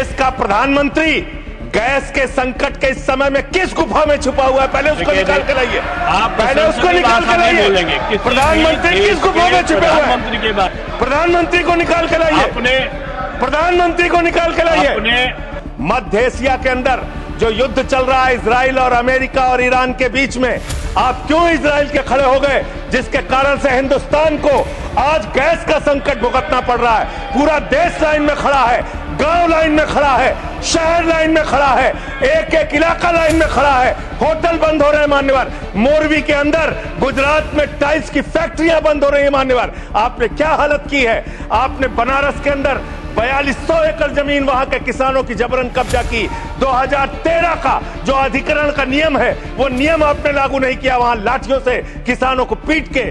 देश का प्रधानमंत्री गैस के संकट के इस समय में किस गुफा में छुपा हुआ है? पहले उसको निकाल के लाइए। पहले उसको निकाल के लाइए। प्रधानमंत्री किस गुफा में छुपे हुए हैं? प्रधानमंत्री को निकाल के लाइए। प्रधानमंत्री को निकाल के लाइए। मध्य एशिया के अंदर जो युद्ध चल रहा है इजराइल और अमेरिका और ईरान के बीच में, आप क्यों इजराइल के खड़े हो गए? जिसके कारण से हिंदुस्तान को आज गैस का संकट भुगतना पड़ रहा है। पूरा देश लाइन में खड़ा है, गांव लाइन में खड़ा है, शहर लाइन में खड़ा है, एक एक इलाका लाइन में खड़ा है। होटल बंद हो रहे हैं मान्यवर। मोरवी के अंदर गुजरात में टाइल्स की फैक्ट्रियां बंद हो रही है मान्यवर। आपने क्या हालत की है? आपने बनारस के अंदर 4200 एकड़ जमीन वहां के किसानों की जबरन कब्जा की। 2013 का जो अधिकरण का नियम है वो नियम आपने लागू नहीं किया। वहां लाठियों से किसानों को पीट के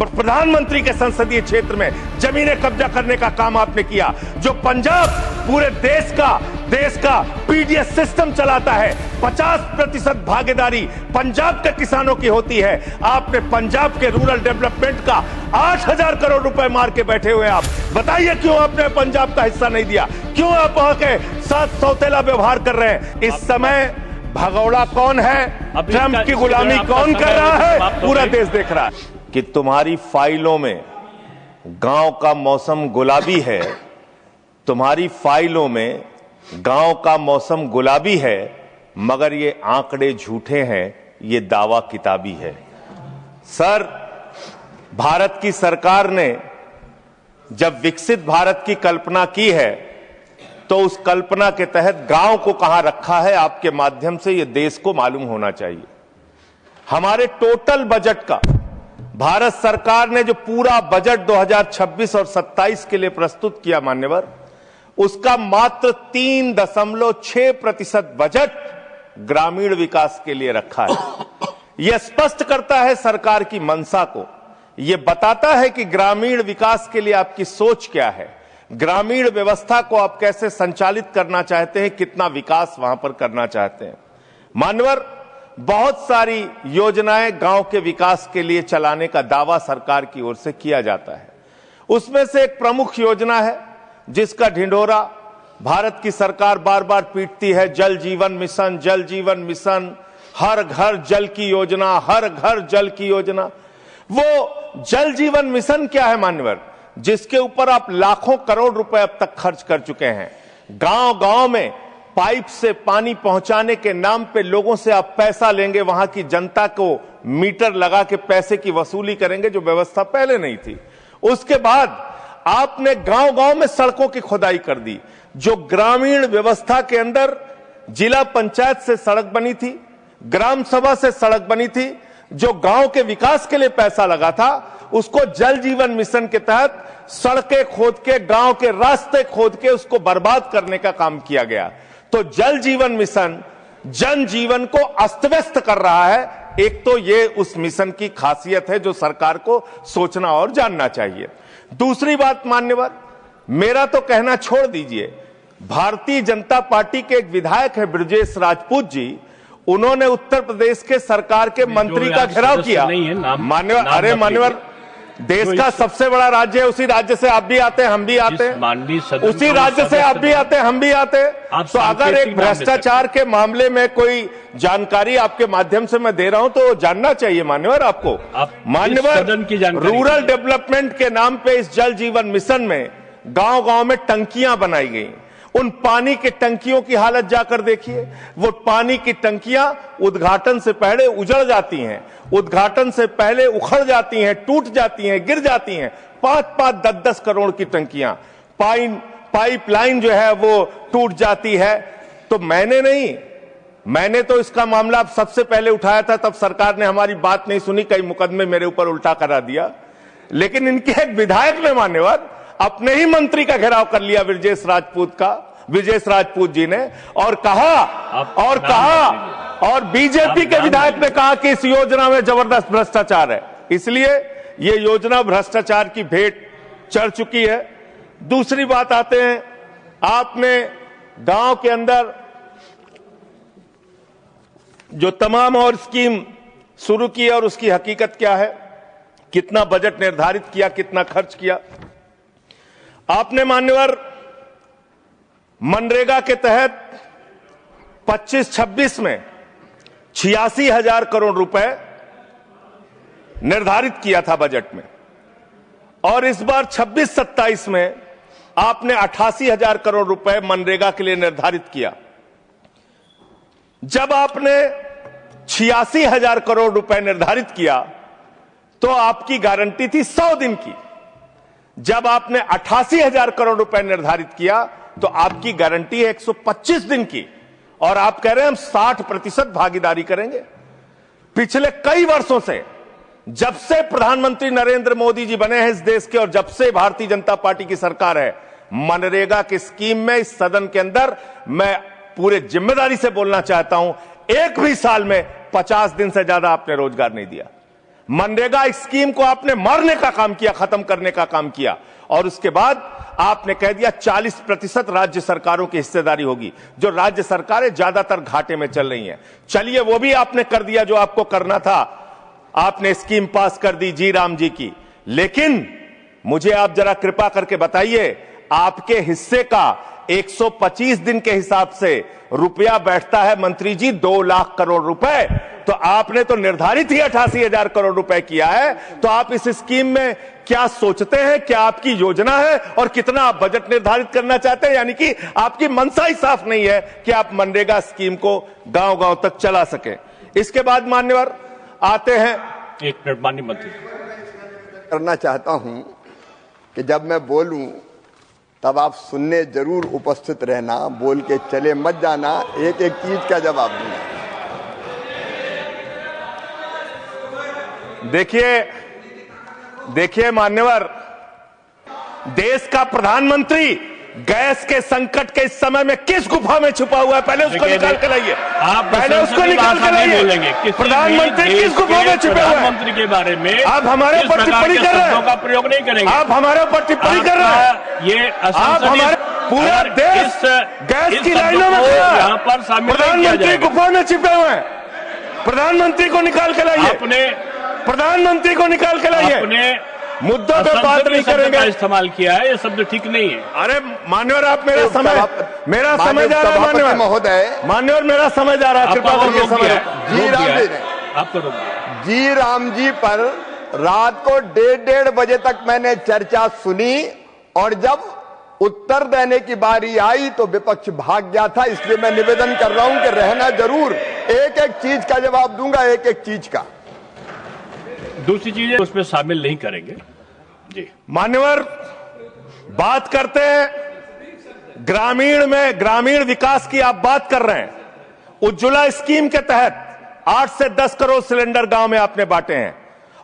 प्रधानमंत्री के संसदीय क्षेत्र में जमीनें कब्जा करने का काम आपने किया। जो पंजाब पूरे देश का पीडीएस सिस्टम चलाता है, 50% भागीदारी पंजाब के किसानों की होती है। आपने पंजाब के रूरल डेवलपमेंट का 8000 करोड़ रुपए मार के बैठे हुए। आप बताइए क्यों आपने पंजाब का हिस्सा नहीं दिया? क्यों आप वहां के साथ सौतेला व्यवहार कर रहे हैं? इस समय भगौड़ा कौन है, ट्रंप की गुलामी कौन कर रहा है, पूरा देश देख रहा है। कि तुम्हारी फाइलों में गांव का मौसम गुलाबी है, तुम्हारी फाइलों में गांव का मौसम गुलाबी है, मगर ये आंकड़े झूठे हैं, ये दावा किताबी है। सर, भारत की सरकार ने जब विकसित भारत की कल्पना की है तो उस कल्पना के तहत गांव को कहां रखा है, आपके माध्यम से यह देश को मालूम होना चाहिए। हमारे टोटल बजट का भारत सरकार ने जो पूरा बजट 2026 और 27 के लिए प्रस्तुत किया मान्यवर, उसका मात्र 3.6% बजट ग्रामीण विकास के लिए रखा है। यह स्पष्ट करता है सरकार की मंशा को। यह बताता है कि ग्रामीण विकास के लिए आपकी सोच क्या है, ग्रामीण व्यवस्था को आप कैसे संचालित करना चाहते हैं, कितना विकास वहां पर करना चाहते हैं। मान्यवर, बहुत सारी योजनाएं गांव के विकास के लिए चलाने का दावा सरकार की ओर से किया जाता है। उसमें से एक प्रमुख योजना है जिसका ढिंढोरा भारत की सरकार बार बार पीटती है, जल जीवन मिशन। जल जीवन मिशन, हर घर जल की योजना, हर घर जल की योजना। वो जल जीवन मिशन क्या है मान्यवर? जिसके ऊपर आप लाखों करोड़ रुपए अब तक खर्च कर चुके हैं। गांव गांव में पाइप से पानी पहुंचाने के नाम पे लोगों से आप पैसा लेंगे, वहां की जनता को मीटर लगा के पैसे की वसूली करेंगे, जो व्यवस्था पहले नहीं थी। उसके बाद आपने गांव गांव में सड़कों की खुदाई कर दी। जो ग्रामीण व्यवस्था के अंदर जिला पंचायत से सड़क बनी थी, ग्राम सभा से सड़क बनी थी, जो गांव के विकास के लिए पैसा लगा था, उसको जल जीवन मिशन के तहत सड़कें खोद के, गांव के रास्ते खोद के उसको बर्बाद करने का काम किया गया। तो जल जीवन मिशन जन जीवन को अस्त व्यस्त कर रहा है। एक तो ये उस मिशन की खासियत है जो सरकार को सोचना और जानना चाहिए। दूसरी बात मान्यवर, मेरा तो कहना छोड़ दीजिए, भारतीय जनता पार्टी के एक विधायक है ब्रजेश राजपूत जी, उन्होंने उत्तर प्रदेश के सरकार के मंत्री का घेराव किया। मान्यवर, अरे मान्यवर, देश का सबसे बड़ा राज्य है, उसी राज्य से आप भी आते हैं, हम भी आते हैं, उसी राज्य से आप भी आते हैं, हम भी आते हैं। तो अगर एक भ्रष्टाचार के मामले में कोई जानकारी आपके माध्यम से मैं दे रहा हूं तो जानना चाहिए मान्यवर आपको। मान्यवर, रूरल डेवलपमेंट के नाम पे इस जल जीवन मिशन में गांव गांव में टंकियां बनाई गई। उन पानी की टंकियों की हालत जाकर देखिए। वो पानी की टंकियां उद्घाटन से पहले उजड़ जाती हैं, उद्घाटन से पहले उखड़ जाती हैं, टूट जाती हैं, गिर जाती हैं। 5-5, 10-10 करोड़ की टंकियां, पाइपलाइन जो है वो टूट जाती है। तो मैंने तो इसका मामला सबसे पहले उठाया था, तब सरकार ने हमारी बात नहीं सुनी, कई मुकदमे मेरे ऊपर उल्टा करा दिया। लेकिन इनके एक विधायक ने मान्यवर अपने ही मंत्री का घेराव कर लिया, ब्रजेश राजपूत जी ने, और कहा और बीजेपी के विधायक ने कहा कि इस योजना में जबरदस्त भ्रष्टाचार है। इसलिए ये योजना भ्रष्टाचार की भेंट चढ़ चुकी है। दूसरी बात आते हैं, आपने गांव के अंदर जो तमाम और स्कीम शुरू की और उसकी हकीकत क्या है, कितना बजट निर्धारित किया, कितना खर्च किया। आपने मान्यवर मनरेगा के तहत 25-26 में 86,000 करोड़ रुपए निर्धारित किया था बजट में, और इस बार 26-27 में आपने 88,000 करोड़ रुपए मनरेगा के लिए निर्धारित किया। जब आपने 86,000 करोड़ रुपए निर्धारित किया तो आपकी गारंटी थी 100 दिन की। जब आपने 88,000 करोड़ रुपए निर्धारित किया तो आपकी गारंटी है 125 दिन की, और आप कह रहे हैं हम 60% भागीदारी करेंगे। पिछले कई वर्षों से, जब से प्रधानमंत्री नरेंद्र मोदी जी बने हैं इस देश के और जब से भारतीय जनता पार्टी की सरकार है, मनरेगा की स्कीम में इस सदन के अंदर मैं पूरे जिम्मेदारी से बोलना चाहता हूं, एक भी साल में 50 दिन से ज्यादा आपने रोजगार नहीं दिया। मनरेगा स्कीम को आपने मारने का काम किया, खत्म करने का काम किया, और उसके बाद आपने कह दिया 40% राज्य सरकारों की हिस्सेदारी होगी। जो राज्य सरकारें ज्यादातर घाटे में चल रही हैं, चलिए वो भी आपने कर दिया जो आपको करना था, आपने स्कीम पास कर दी जी राम जी की। लेकिन मुझे आप जरा कृपा करके बताइए, आपके हिस्से का 125 दिन के हिसाब से रुपया बैठता है मंत्री जी 2 लाख करोड़ रुपए, तो आपने तो निर्धारित ही 88,000 करोड़ रुपए किया है। तो आप इस स्कीम में क्या सोचते हैं, क्या आपकी योजना है और कितना आप बजट निर्धारित करना चाहते हैं? यानी कि आपकी मंशा ही साफ नहीं है कि आप मनरेगा स्कीम को गांव-गांव तक चला सके। इसके बाद मान्यवर आते हैं, एक मिनट माननीय मंत्री, करना चाहता हूं कि जब मैं बोलूं तब आप सुनने जरूर उपस्थित रहना, बोल के चले मत जाना, एक एक चीज का जवाब दूंगा। देखिए मान्यवर, देश का प्रधानमंत्री गैस के संकट के इस समय में किस गुफा में छुपा हुआ है, पहले उसको निकाल के लाइए। आप पहले उसको निकाल के लाइए। प्रधानमंत्री किस गुफा में छुपे हुए हैं? प्रधानमंत्री के बारे में आप हमारे ऊपर टिप्पणी कर रहे हैं, का प्रयोग नहीं करेंगे। आप हमारे ऊपर टिप्पणी कर रहे हैं। ये आप हमारे पूरा देश गैस की लाइनों में खड़ा है, यहाँ पर शामिल प्रधानमंत्री गुफा में छिपे हुए हैं। प्रधानमंत्री को निकाल के लाइए, प्रधानमंत्री को निकाल के लाइए। मुद्दों पे बात नहीं करेंगे। इस्तेमाल किया है, ये शब्द ठीक नहीं है। अरे मान्यवर, आप मेरा समय जा रहा है मान्यवर महोदय, मान्यवर मेरा समय जा रहा है, कृपा करके समय। जी राम जी ने आपको जी राम जी पर रात को 1:30 बजे तक मैंने चर्चा सुनी, और जब उत्तर देने की बारी आई तो विपक्ष भाग गया था। इसलिए मैं निवेदन कर रहा हूं कि रहना जरूर, एक एक चीज का जवाब दूंगा, एक एक चीज का। दूसरी चीजें उसमें शामिल नहीं करेंगे। जी मान्यवर, बात करते हैं ग्रामीण विकास की आप बात कर रहे हैं। उज्ज्वला स्कीम के तहत 8 से 10 करोड़ सिलेंडर गांव में आपने बांटे हैं,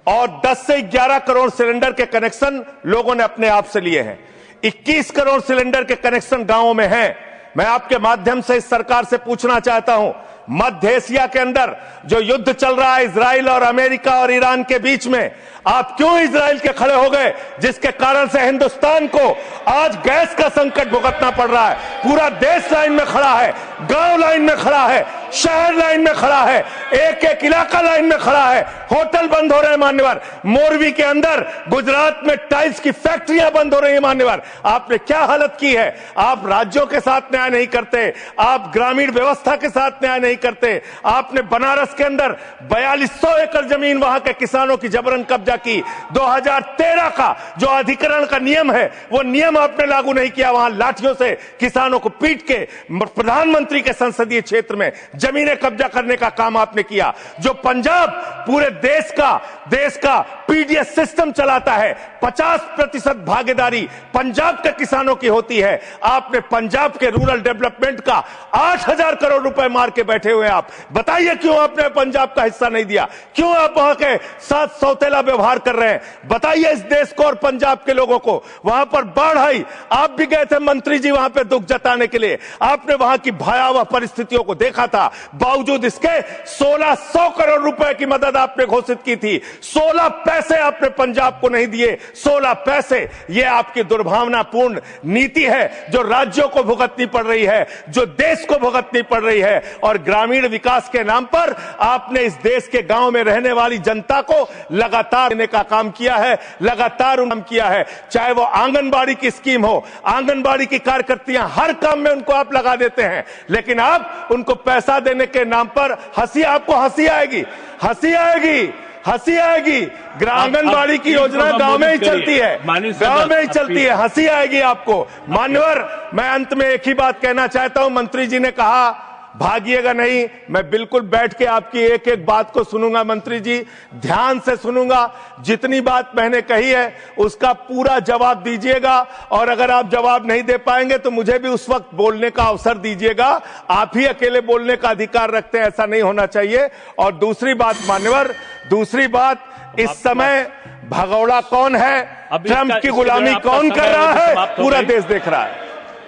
और 10 से 11 करोड़ सिलेंडर के कनेक्शन लोगों ने अपने आप से लिए हैं। 21 करोड़ सिलेंडर के कनेक्शन गांवों में हैं। मैं आपके माध्यम से इस सरकार से पूछना चाहता हूं, मध्य एशिया के अंदर जो युद्ध चल रहा है इजराइल और अमेरिका और ईरान के बीच में, आप क्यों इजराइल के खड़े हो गए, जिसके कारण से हिंदुस्तान को आज गैस का संकट भुगतना पड़ रहा है? पूरा देश लाइन में खड़ा है, गांव लाइन में खड़ा है, शहर लाइन में खड़ा है, एक एक इलाका लाइन में खड़ा है। होटल बंद हो रहे हैं मान्यवर, मोरवी के अंदर गुजरात में टाइल्स की फैक्ट्रियां बंद हो रही है मान्यवर। आपने क्या हालत की है? आप राज्यों के साथ न्याय नहीं करते, आप ग्रामीण व्यवस्था के साथ न्याय नहीं करते। आपने बनारस के अंदर 4200 एकड़ जमीन वहां के किसानों की जबरन कब्जा की। 2013 का जो अधिकरण का नियम है, वो नियम आपने लागू नहीं किया। वहां लाठियों से किसानों को पीट के प्रधानमंत्री के संसदीय क्षेत्र में जमीनें कब्जा करने का काम आपने किया। जो पंजाब पूरे देश का पीडीएस सिस्टम चलाता है, 50% भागीदारी पंजाब के किसानों की होती है। आपने पंजाब के रूरल डेवलपमेंट का 8,000 करोड़ रुपए मार के बैठे हुए। आप बताइए क्यों आपने पंजाब का हिस्सा नहीं दिया? क्यों आप वहां के साथ सौतेला व्यवहार कर रहे हैं? बताइए इस देश को और पंजाब के लोगों को। वहां पर बाढ़ आई, आप भी गए थे मंत्री जी वहां पे दुख जताने के लिए। आपने वहां की भयावह परिस्थितियों को देखा था। बावजूद इसके 1600 करोड़ रुपए की मदद आपने घोषित की थी। 16 पैसे आपने पंजाब को नहीं दिए। 16 पैसे। यह आपकी दुर्भावनापूर्ण नीति है जो राज्यों को भुगतनी पड़ रही है, जो देश को भुगतनी पड़ रही है। और ग्रामीण विकास के नाम पर आपने इस देश के गांव में रहने वाली जनता को लगातार देने का काम किया है, लगातार काम किया है। चाहे वो आंगनबाड़ी की स्कीम हो, आंगनबाड़ी की कार्यकर्तियां, हर काम में उनको आप लगा देते हैं, लेकिन आप उनको पैसा देने के नाम पर आपको हंसी आएगी, हंसी आएगी, हंसी आएगी। आंगनबाड़ी की योजना गांव में ही चलती है, गांव में ही चलती है, हंसी आएगी आपको। मान्यवर, मैं अंत में एक ही बात कहना चाहता हूं। मंत्री जी ने कहा भागिएगा नहीं, मैं बिल्कुल बैठ के आपकी एक एक बात को सुनूंगा। मंत्री जी, ध्यान से सुनूंगा। जितनी बात मैंने कही है उसका पूरा जवाब दीजिएगा, और अगर आप जवाब नहीं दे पाएंगे तो मुझे भी उस वक्त बोलने का अवसर दीजिएगा। आप ही अकेले बोलने का अधिकार रखते हैं, ऐसा नहीं होना चाहिए। और दूसरी बात मान्यवर, दूसरी बात, इस समय भगौड़ा कौन है, ट्रंप की गुलामी कौन कर रहा है, पूरा देश देख रहा है।